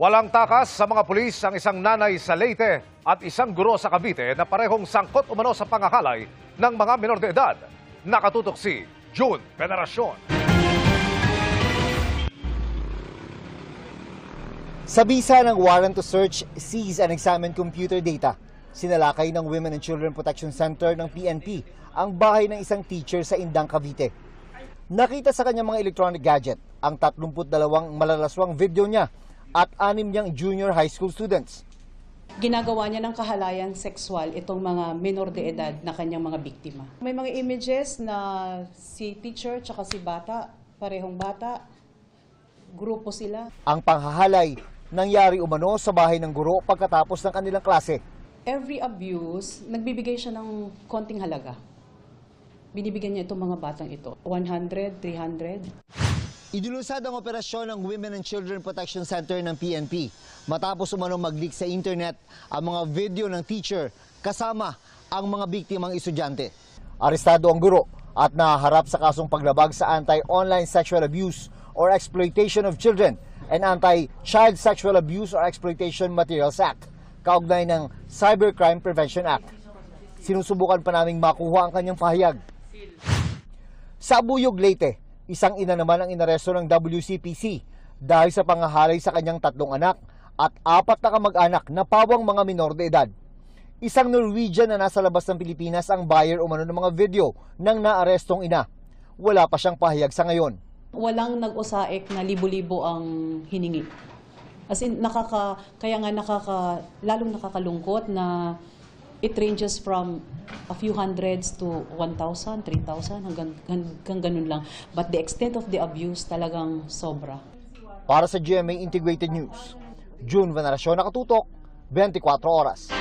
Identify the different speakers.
Speaker 1: Walang takas sa mga pulis ang isang nanay sa Leyte at isang guro sa Cavite na parehong sangkot umano sa pangahalay ng mga menor de edad. Nakatutok si June Veneracion.
Speaker 2: Sa bisa ng warrant to search, seize and examine computer data, sinalakay ng Women and Children Protection Center ng PNP ang bahay ng isang teacher sa Indang, Cavite. Nakita sa kanyang mga electronic gadget ang 32 malalaswang video niya at 6 niyang junior high school students.
Speaker 3: Ginagawa niya ng kahalayan sexual itong mga menor de edad na kanyang mga biktima. May mga images na si teacher tsaka si bata, parehong bata, grupo sila.
Speaker 2: Ang panghahalay nangyari umano sa bahay ng guro pagkatapos ng kanilang klase.
Speaker 3: Every abuse, nagbibigay siya ng konting halaga. Binibigyan niya itong mga batang ito, 100, 300.
Speaker 2: Idilusad ang operasyon ng Women and Children Protection Center ng PNP matapos umano mag-leak sa internet ang mga video ng teacher kasama ang mga biktimang estudyante. Arestado ang guro at nahaharap sa kasong paglabag sa Anti-Online Sexual Abuse or Exploitation of Children and Anti-Child Sexual Abuse or Exploitation Materials Act, kaugnay ng Cybercrime Prevention Act. Sinusubukan pa naming makuha ang kanyang pahayag. Sa Abuyog, Leyte, isang ina naman ang inaresto ng WCPC dahil sa pangahalay sa kanyang 3 anak at 4 na kamag-anak na pawang mga minor de edad. Isang Norwegian na nasa labas ng Pilipinas ang buyer umano ng mga video ng naarestong ina. Wala pa siyang pahayag sa ngayon.
Speaker 3: Walang nag-usaik na libo-libo ang hiningi. As in, lalong nakakalungkot na it ranges from a few hundreds to 1,000, 3,000, hanggang ganun lang. But the extent of the abuse talagang sobra.
Speaker 2: Para sa GMA Integrated News, June Veneracion, Nakatutok, 24 Oras.